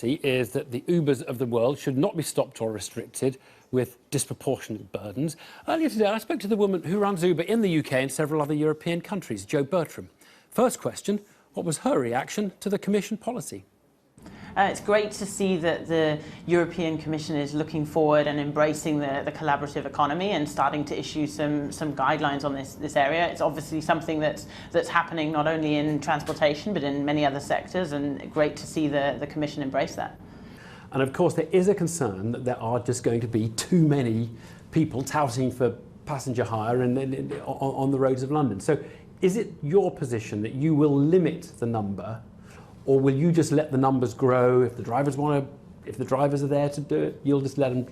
is that the Ubers of the world should not be stopped or restricted with disproportionate burdens. Earlier today, I spoke to the woman who runs Uber in the UK and several other European countries, Jo Bertram. First question, what was her reaction to the Commission policy? It's great to see that the European Commission is looking forward and embracing the collaborative economy and starting to issue some guidelines on this area. It's obviously something that's happening not only in transportation but in many other sectors, and great to see the Commission embrace that. And of course there is a concern that there are just going to be too many people touting for passenger hire on the roads of London. So is it your position that you will limit the number, or will you just let the numbers grow? If the drivers are there to do it, you'll just let them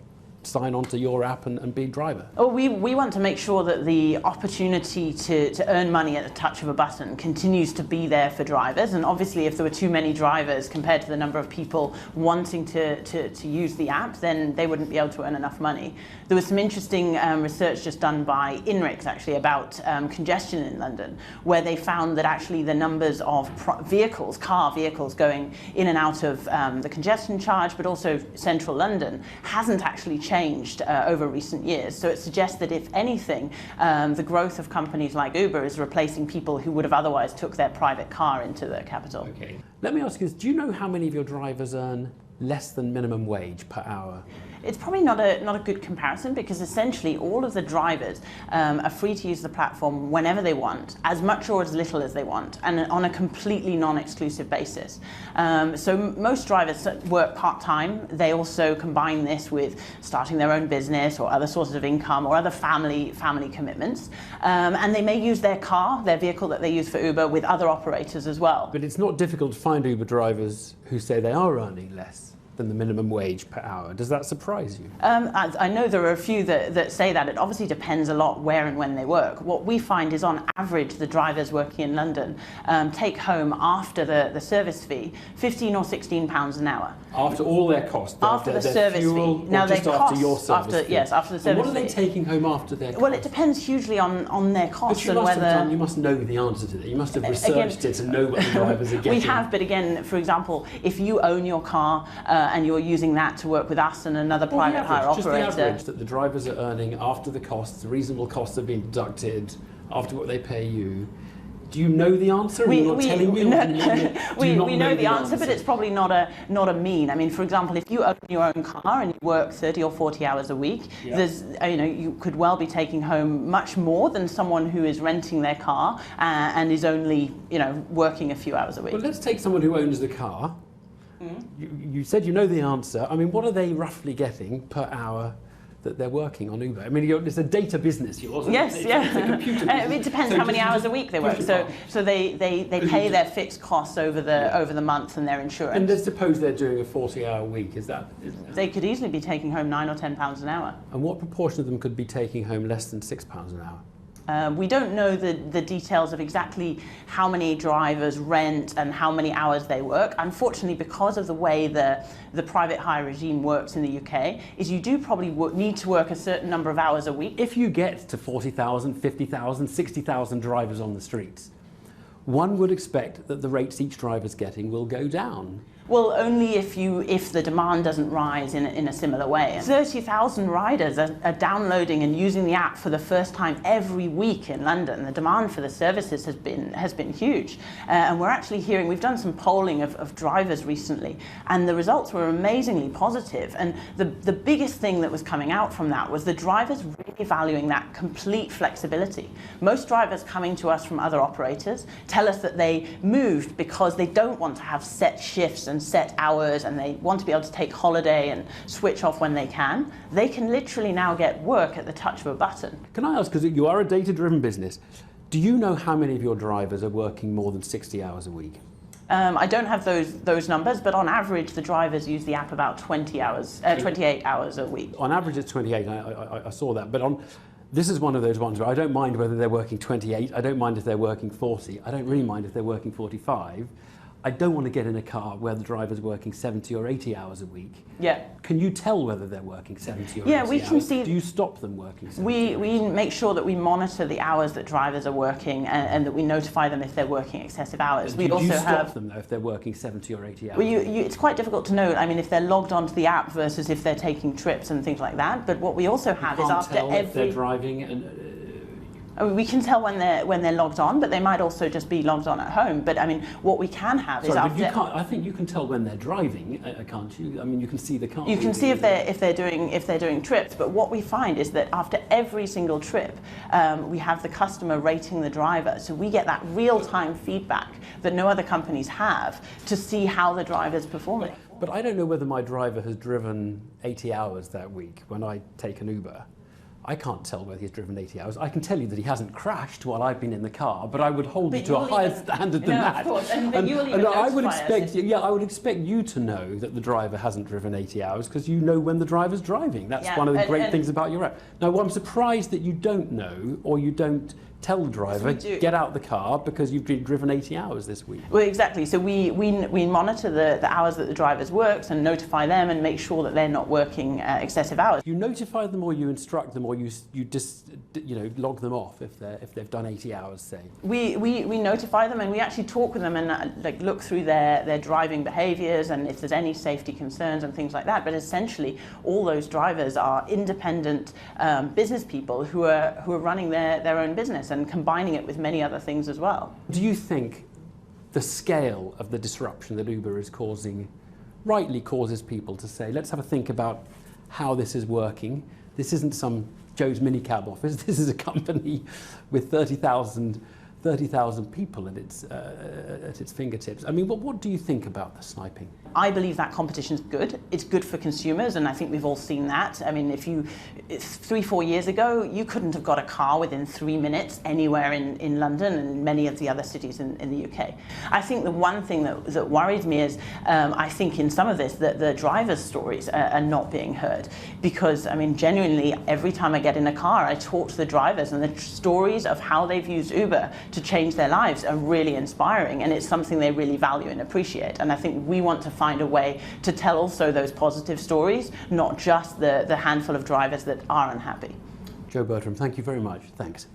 sign on to your app and be a driver? Oh, we want to make sure that the opportunity to earn money at the touch of a button continues to be there for drivers. And obviously, if there were too many drivers compared to the number of people wanting to use the app, then they wouldn't be able to earn enough money. There was some interesting research just done by INRIX actually about congestion in London, where they found that actually the numbers of car vehicles going in and out of the congestion charge, but also central London, hasn't actually changed over recent years. So it suggests that if anything, the growth of companies like Uber is replacing people who would have otherwise took their private car into the capital. Okay. Let me ask you this, do you know how many of your drivers earn less than minimum wage per hour? It's probably not a good comparison, because essentially all of the drivers are free to use the platform whenever they want, as much or as little as they want, and on a completely non-exclusive basis. So most drivers work part-time. They also combine this with starting their own business or other sources of income or other family commitments. And they may use their vehicle that they use for Uber, with other operators as well. But it's not difficult to find Uber drivers who say they are earning less than the minimum wage per hour. Does that surprise you? I know there are a few that say that. It obviously depends a lot where and when they work. What we find is, on average, the drivers working in London take home, after the service fee, £15 or £16 an hour. After all their costs? After the service fuel, fee. Now, just after your service fee? Yes, after the service fee. And what are they taking home after their costs? Well, it depends hugely on their costs and whether... You must know the answer to that. You must have researched it to know what the drivers are getting. We have, but again, for example, if you own your car and you're using that to work with us and another private hire operator. Just the average that the drivers are earning after the costs, the reasonable costs have been deducted, after what they pay you. Do you know the answer? We know the answer, but it's probably not a mean. I mean, for example, if you own your own car and you work 30 or 40 hours a week, there's, you could well be taking home much more than someone who is renting their car and is only, working a few hours a week. Well, let's take someone who owns the car. You said you know the answer. I mean, what are they roughly getting per hour that they're working on Uber? I mean, it's a data business. Yes, it's a computer business. It depends how many hours a week they work. So they pay their fixed costs over the month and their insurance. And let's suppose they're doing a 40-hour week. Is that? They could easily be taking home £9 or £10 an hour. And what proportion of them could be taking home less than £6 an hour? We don't know the details of exactly how many drivers rent and how many hours they work. Unfortunately, because of the way the private hire regime works in the UK, is you do probably need to work a certain number of hours a week. If you get to 40,000, 50,000, 60,000 drivers on the streets, one would expect that the rates each driver's getting will go down. Well, only if the demand doesn't rise in a similar way. 30,000 riders are downloading and using the app for the first time every week in London. The demand for the services has been huge, and we're actually hearing. We've done some polling of drivers recently, and the results were amazingly positive. And the biggest thing that was coming out from that was the drivers really valuing that complete flexibility. Most drivers coming to us from other operators tell us that they moved because they don't want to have set shifts and set hours, and they want to be able to take holiday and switch off when they can. They can literally now get work at the touch of a button. Can I ask, because you are a data-driven business, do you know how many of your drivers are working more than 60 hours a week? I don't have those numbers, but on average, the drivers use the app about 28 hours a week. On average, it's 28. I saw that, but this is one of those ones where I don't mind whether they're working 28. I don't mind if they're working 40. I don't really mind if they're working 45. I don't want to get in a car where the driver's working 70 or 80 hours a week. Yeah. Can you tell whether they're working 70 or 80 Yeah, we hours? can see. Do you stop them working 70 We make sure that we monitor the hours that drivers are working, and that we notify them if they're working excessive hours. We do also you stop have them though if they're working 70 or 80 hours? Well, it's quite difficult to know. I mean, if they're logged onto the app versus if they're taking trips and things like that. But what we also have is after tell if they're every. driving and. I mean, we can tell when they're logged on, but they might also just be logged on at home. But I mean, what we can have is Sorry, after. but you can't. I think you can tell when they're driving, can't you? I mean, you can see the car. You can see if they're doing trips. But what we find is that after every single trip, we have the customer rating the driver, so we get that real-time feedback that no other companies have to see how the driver's performing. But I don't know whether my driver has driven 80 hours that week when I take an Uber. I can't tell whether he's driven 80 hours. I can tell you that he hasn't crashed while I've been in the car, but I would hold you to a higher standard than that. Of course, and you'll even I would notify expect, us. I would expect you to know that the driver hasn't driven 80 hours because you know when the driver's driving. That's one of the great things about your app. Now, I'm surprised that you don't know, or you don't tell the driver, get out the car because you've driven 80 hours this week. Well, exactly. So we monitor the hours that the drivers works and notify them and make sure that they're not working excessive hours. You notify them, or you instruct them, or you just log them off if they've done 80 hours, say. We notify them, and we actually talk with them and look through their driving behaviours and if there's any safety concerns and things like that. But essentially, all those drivers are independent business people who are running their own business and combining it with many other things as well. Do you think the scale of the disruption that Uber is causing rightly causes people to say, let's have a think about how this is working? This isn't some Joe's minicab office. This is a company with 30,000 people at its fingertips. I mean, what do you think about the sniping? I believe that competition's good. It's good for consumers, and I think we've all seen that. I mean, if 3-4 years ago, you couldn't have got a car within 3 minutes anywhere in London and many of the other cities in the UK. I think the one thing that worries me is, I think in some of this, that the drivers' stories are not being heard. Because, I mean, genuinely, every time I get in a car, I talk to the drivers, and the stories of how they've used Uber to change their lives are really inspiring, and it's something they really value and appreciate. And I think we want to find a way to tell also those positive stories, not just the handful of drivers that are unhappy. Joe Bertram, thank you very much. Thanks.